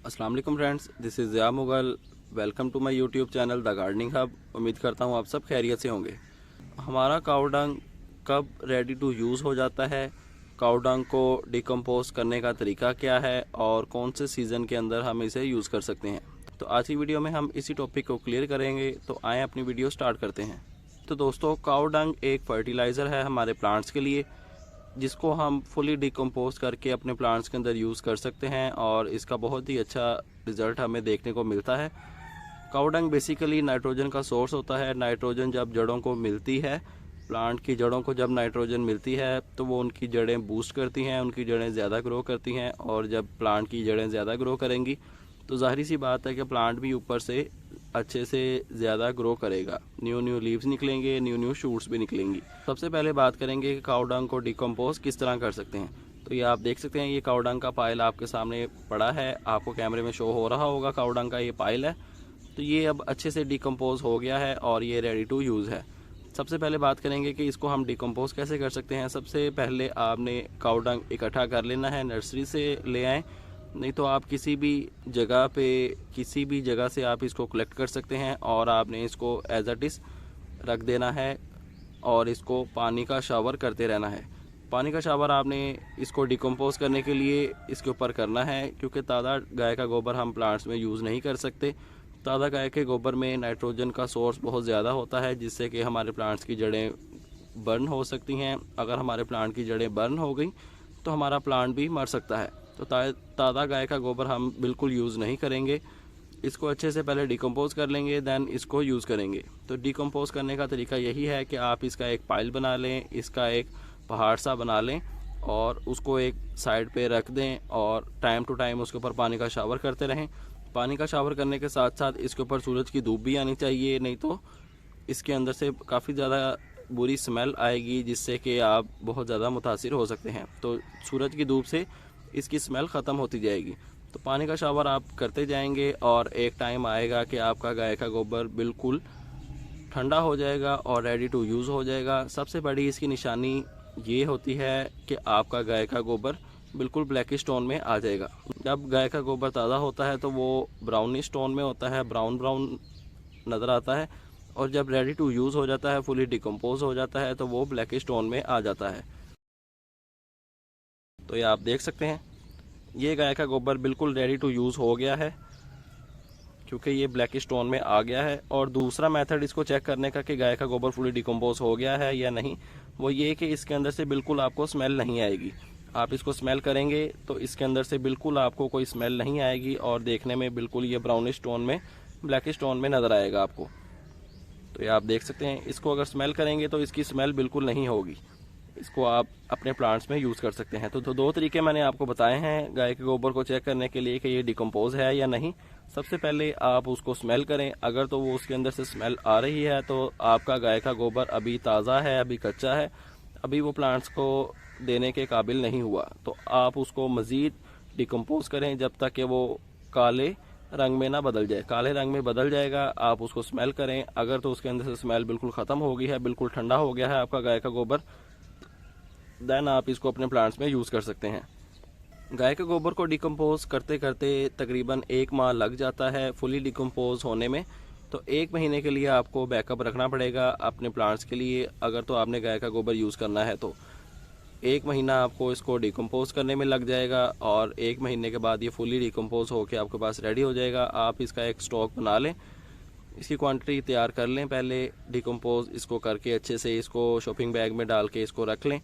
अस्सलाम वालेकुम friends, this is Zia Mughal. Welcome to my YouTube channel the gardening hub. उम्मीद करता हूँ आप सब खैरियत से होंगे। हमारा काऊ डंग कब रेडी टू यूज़ हो जाता है, काऊ डंग को डिकम्पोज करने का तरीका क्या है और कौन से सीज़न के अंदर हम इसे यूज़ कर सकते हैं, तो आज की वीडियो में हम इसी टॉपिक को क्लियर करेंगे। तो आएँ अपनी वीडियो स्टार्ट करते हैं। तो दोस्तों, काऊ डंग एक फर्टिलाइज़र है हमारे प्लांट्स के लिए, जिसको हम फुली डिकम्पोज करके अपने प्लांट्स के अंदर यूज़ कर सकते हैं और इसका बहुत ही अच्छा रिज़ल्ट हमें देखने को मिलता है। काऊ डंग बेसिकली नाइट्रोजन का सोर्स होता है। नाइट्रोजन जब जड़ों को मिलती है, प्लांट की जड़ों को जब नाइट्रोजन मिलती है तो वो उनकी जड़ें बूस्ट करती हैं, उनकी जड़ें ज़्यादा ग्रो करती हैं। और जब प्लांट की जड़ें ज़्यादा ग्रो करेंगी तो जाहिर सी बात है कि प्लांट भी ऊपर से अच्छे से ज़्यादा ग्रो करेगा, न्यू न्यू लीव्स निकलेंगे, न्यू न्यू शूट्स भी निकलेंगी। सबसे पहले बात करेंगे कि काऊ डंग को डिकम्पोज किस तरह कर सकते हैं। तो ये आप देख सकते हैं, ये काऊ डंग का पाइल आपके सामने पड़ा है, आपको कैमरे में शो हो रहा होगा। काऊ डंग का ये पाइल है, तो ये अब अच्छे से डिकम्पोज हो गया है और ये रेडी टू यूज़ है। सबसे पहले बात करेंगे कि इसको हम डिकम्पोज कैसे कर सकते हैं। सबसे पहले आपने काऊ डंग इकट्ठा कर लेना है, नर्सरी से ले आएँ, नहीं तो आप किसी भी जगह पे, किसी भी जगह से आप इसको कलेक्ट कर सकते हैं और आपने इसको एज इट इज़ रख देना है और इसको पानी का शावर करते रहना है। पानी का शावर आपने इसको डिकम्पोज करने के लिए इसके ऊपर करना है, क्योंकि ताज़ा गाय का गोबर हम प्लांट्स में यूज़ नहीं कर सकते। ताज़ा गाय के गोबर में नाइट्रोजन का सोर्स बहुत ज़्यादा होता है, जिससे कि हमारे प्लांट्स की जड़ें बर्न हो सकती हैं। अगर हमारे प्लांट की जड़ें बर्न हो गई तो हमारा प्लांट भी मर सकता है। तो ताज़ा गाय का गोबर हम बिल्कुल यूज़ नहीं करेंगे। इसको अच्छे से पहले डिकम्पोज कर लेंगे, देन इसको यूज़ करेंगे। तो डिकम्पोज करने का तरीका यही है कि आप इसका एक पाइल बना लें, इसका एक पहाड़ सा बना लें और उसको एक साइड पे रख दें और टाइम टू टाइम उसके ऊपर पानी का शावर करते रहें। पानी का शावर करने के साथ साथ इसके ऊपर सूरज की धूप भी आनी चाहिए, नहीं तो इसके अंदर से काफ़ी ज़्यादा बुरी स्मेल आएगी, जिससे कि आप बहुत ज़्यादा मुतासिर हो सकते हैं। तो सूरज की धूप से इसकी स्मेल ख़त्म होती जाएगी। तो पानी का शावर आप करते जाएंगे और एक टाइम आएगा कि आपका गाय का गोबर बिल्कुल ठंडा हो जाएगा और रेडी टू यूज़ हो जाएगा। सबसे बड़ी इसकी निशानी ये होती है कि आपका गाय का गोबर बिल्कुल ब्लैकिश टोन में आ जाएगा। जब गाय का गोबर ताज़ा होता है तो वो ब्राउनिश टोन में होता है, ब्राउन ब्राउन नज़र आता है। और जब रेडी टू यूज़ हो जाता है, फुली डिकम्पोज हो जाता है, तो वो ब्लैकिश टोन में आ जाता है। तो ये आप देख सकते हैं, ये गाय का गोबर बिल्कुल रेडी टू यूज़ हो गया है, क्योंकि ये ब्लैकिश टोन में आ गया है। और दूसरा मेथड इसको चेक करने का कि गाय का गोबर फुली डिकम्पोज हो गया है या नहीं, वो ये कि इसके अंदर से बिल्कुल आपको स्मेल नहीं आएगी। आप इसको स्मेल करेंगे तो इसके अंदर से बिल्कुल आपको कोई स्मेल नहीं आएगी और देखने में बिल्कुल ये ब्राउनिश टोन में, ब्लैकिश टोन में नज़र आएगा आपको। तो ये आप देख सकते हैं, इसको अगर स्मेल करेंगे तो इसकी स्मेल बिल्कुल नहीं होगी। इसको आप अपने प्लांट्स में यूज़ कर सकते हैं। तो दो तरीके मैंने आपको बताए हैं गाय के गोबर को चेक करने के लिए कि ये डिकम्पोज है या नहीं। सबसे पहले आप उसको स्मेल करें, अगर तो वो उसके अंदर से स्मेल आ रही है तो आपका गाय का गोबर अभी ताज़ा है, अभी कच्चा है, अभी वो प्लांट्स को देने के काबिल नहीं हुआ। तो आप उसको मज़ीद डिकम्पोज करें जब तक कि वो काले रंग में ना बदल जाए। काले रंग में बदल जाएगा, आप उसको स्मेल करें। अगर तो उसके अंदर से स्मेल बिल्कुल ख़त्म हो गई है, बिल्कुल ठंडा हो गया है आपका गाय का गोबर, देन आप इसको अपने प्लांट्स में यूज़ कर सकते हैं। गाय के गोबर को डिकम्पोज करते करते तकरीबन 1 माह लग जाता है फुली डिकम्पोज होने में। तो 1 महीने के लिए आपको बैकअप रखना पड़ेगा अपने प्लांट्स के लिए। अगर तो आपने गाय का गोबर यूज़ करना है तो 1 महीना आपको इसको डिकम्पोज करने में लग जाएगा और 1 महीने के बाद ये फुली डिकम्पोज होकर आपके पास रेडी हो जाएगा। आप इसका एक स्टॉक बना लें, इसकी क्वांटिटी तैयार कर लें पहले, डिकम्पोज इसको करके अच्छे से इसको शॉपिंग बैग में डाल के इसको रख लें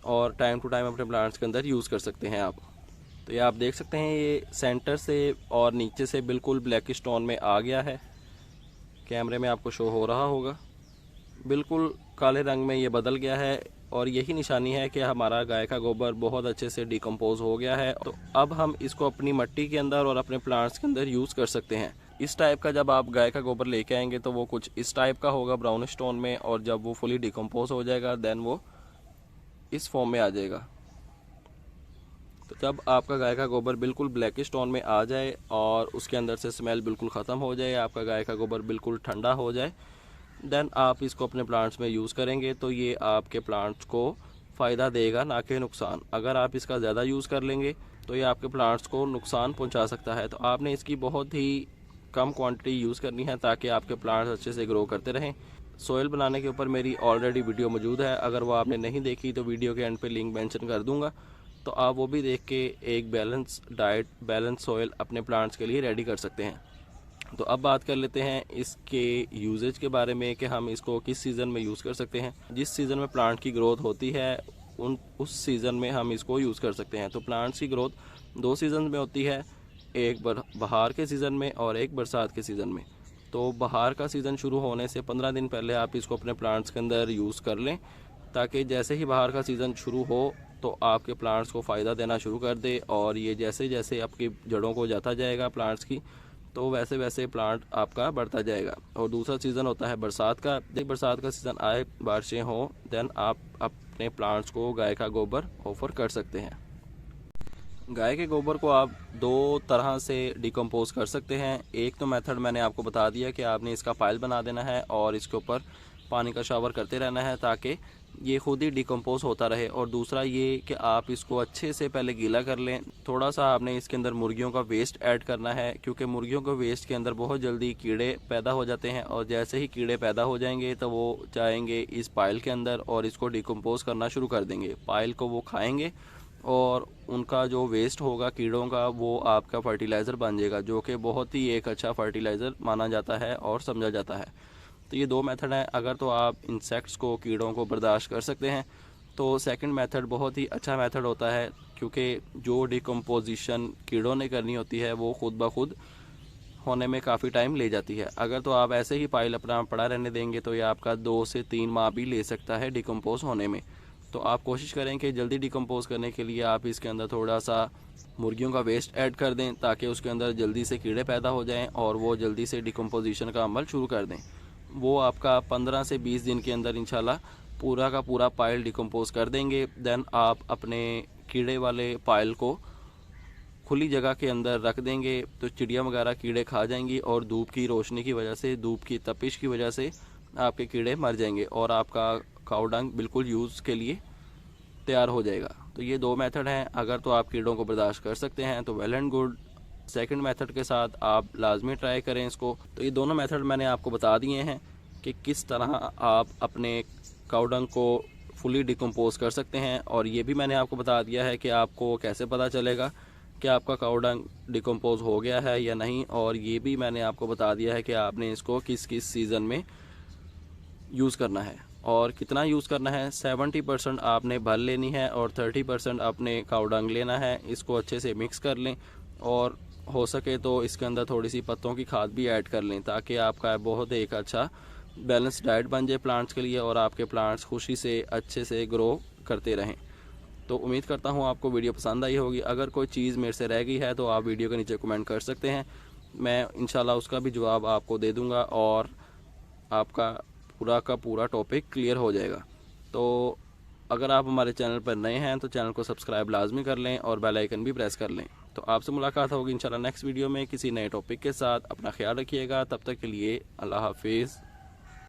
और टाइम टू टाइम अपने प्लांट्स के अंदर यूज़ कर सकते हैं आप। तो ये आप देख सकते हैं, ये सेंटर से और नीचे से बिल्कुल ब्लैकिश टोन में आ गया है, कैमरे में आपको शो हो रहा होगा। बिल्कुल काले रंग में ये बदल गया है और यही निशानी है कि हमारा गाय का गोबर बहुत अच्छे से डिकम्पोज हो गया है। तो अब हम इसको अपनी मिट्टी के अंदर और अपने प्लांट्स के अंदर यूज़ कर सकते हैं। इस टाइप का जब आप गाय का गोबर लेके आएंगे तो वो कुछ इस टाइप का होगा, ब्राउनिश टोन में, और जब वो फुली डिकम्पोज हो जाएगा देन वो इस फॉर्म में आ जाएगा। तो जब आपका गाय का गोबर बिल्कुल ब्लैकिश टोन में आ जाए और उसके अंदर से स्मेल बिल्कुल ख़त्म हो जाए, आपका गाय का गोबर बिल्कुल ठंडा हो जाए, देन आप इसको अपने प्लांट्स में यूज़ करेंगे तो ये आपके प्लांट्स को फ़ायदा देगा, ना कि नुकसान। अगर आप इसका ज़्यादा यूज़ कर लेंगे तो ये आपके प्लांट्स को नुकसान पहुंचा सकता है। तो आपने इसकी बहुत ही कम क्वांटिटी यूज़ करनी है ताकि आपके प्लांट्स अच्छे से ग्रो करते रहें। सोयल बनाने के ऊपर मेरी ऑलरेडी वीडियो मौजूद है, अगर वो आपने नहीं देखी तो वीडियो के एंड पे लिंक मेंशन कर दूंगा, तो आप वो भी देख के एक बैलेंस डाइट, बैलेंस सोयल अपने प्लांट्स के लिए रेडी कर सकते हैं। तो अब बात कर लेते हैं इसके यूजेज के बारे में कि हम इसको किस सीज़न में यूज़ कर सकते हैं। जिस सीज़न में प्लांट की ग्रोथ होती है उस सीज़न में हम इसको यूज़ कर सकते हैं। तो प्लांट्स की ग्रोथ 2 सीज़न में होती है, एक बहार के सीज़न में और एक बरसात के सीज़न में। तो बहार का सीज़न शुरू होने से 15 दिन पहले आप इसको अपने प्लांट्स के अंदर यूज़ कर लें, ताकि जैसे ही बहार का सीज़न शुरू हो तो आपके प्लांट्स को फ़ायदा देना शुरू कर दे, और ये जैसे जैसे आपकी जड़ों को जाता जाएगा प्लांट्स की, तो वैसे वैसे प्लांट आपका बढ़ता जाएगा। और दूसरा सीज़न होता है बरसात का। जब बरसात का सीज़न आए, बारिशें हों, देन आप अपने प्लांट्स को गाय का गोबर ऑफर कर सकते हैं। गाय के गोबर को आप 2 तरह से डिकम्पोज कर सकते हैं। एक तो मेथड मैंने आपको बता दिया कि आपने इसका पाइल बना देना है और इसके ऊपर पानी का शावर करते रहना है ताकि ये खुद ही डिकम्पोज होता रहे। और दूसरा ये कि आप इसको अच्छे से पहले गीला कर लें। थोड़ा सा आपने इसके अंदर मुर्गियों का वेस्ट ऐड करना है, क्योंकि मुर्गियों के वेस्ट के अंदर बहुत जल्दी कीड़े पैदा हो जाते हैं, और जैसे ही कीड़े पैदा हो जाएंगे तो वो जाएंगे इस पाइल के अंदर और इसको डिकम्पोज करना शुरू कर देंगे। पाइल को वो खाएंगे और उनका जो वेस्ट होगा कीड़ों का, वो आपका फर्टिलाइज़र बन जाएगा, जो कि बहुत ही एक अच्छा फर्टिलाइज़र माना जाता है और समझा जाता है। तो ये 2 मेथड हैं। अगर तो आप इंसेक्ट्स को, कीड़ों को बर्दाश्त कर सकते हैं, तो सेकंड मेथड बहुत ही अच्छा मेथड होता है, क्योंकि जो डिकम्पोजिशन कीड़ों ने करनी होती है वो खुद ब खुद होने में काफ़ी टाइम ले जाती है। अगर तो आप ऐसे ही पाइल अपना पड़ा रहने देंगे तो ये आपका 2 से 3 माह भी ले सकता है डिकम्पोज होने में। तो आप कोशिश करें कि जल्दी डिकम्पोज करने के लिए आप इसके अंदर थोड़ा सा मुर्गियों का वेस्ट ऐड कर दें, ताकि उसके अंदर जल्दी से कीड़े पैदा हो जाएं और वो जल्दी से डिकम्पोजिशन का अमल शुरू कर दें। वो आपका 15 से 20 दिन के अंदर इंशाल्लाह पूरा का पूरा पाइल डिकम्पोज कर देंगे। देन आप अपने कीड़े वाले पाइल को खुली जगह के अंदर रख देंगे, तो चिड़िया वगैरह कीड़े खा जाएंगी और धूप की रोशनी की वजह से, धूप की तपिश की वजह से आपके कीड़े मर जाएंगे और आपका काऊ डंग बिल्कुल यूज़ के लिए तैयार हो जाएगा। तो ये 2 मेथड हैं। अगर तो आप कीड़ों को बर्दाश्त कर सकते हैं तो well and good. Second method के साथ आप लाजमी ट्राई करें इसको। तो ये दोनों मेथड मैंने आपको बता दिए हैं कि किस तरह आप अपने काऊ डंग को फुली डिकम्पोज कर सकते हैं, और ये भी मैंने आपको बता दिया है कि आपको कैसे पता चलेगा कि आपका काऊ डंग डिकम्पोज हो गया है या नहीं। और ये भी मैंने आपको बता दिया है कि आपने इसको किस किस सीज़न में यूज़ करना है और कितना यूज़ करना है। 70% आपने भर लेनी है और 30% आपने काऊ डंग लेना है। इसको अच्छे से मिक्स कर लें और हो सके तो इसके अंदर थोड़ी सी पत्तों की खाद भी ऐड कर लें, ताकि आपका बहुत एक अच्छा बैलेंस डाइट बन जाए प्लांट्स के लिए और आपके प्लांट्स खुशी से अच्छे से ग्रो करते रहें। तो उम्मीद करता हूँ आपको वीडियो पसंद आई होगी। अगर कोई चीज़ मेरे से रह गई है तो आप वीडियो के नीचे कमेंट कर सकते हैं, मैं इंशाल्लाह उसका भी जवाब आपको दे दूँगा और आपका पूरा का पूरा टॉपिक क्लियर हो जाएगा। तो अगर आप हमारे चैनल पर नए हैं तो चैनल को सब्सक्राइब लाजमी कर लें और बेल आइकन भी प्रेस कर लें। तो आपसे मुलाकात होगी इंशाल्लाह नेक्स्ट वीडियो में किसी नए टॉपिक के साथ। अपना ख्याल रखिएगा, तब तक के लिए अल्लाह हाफिज़।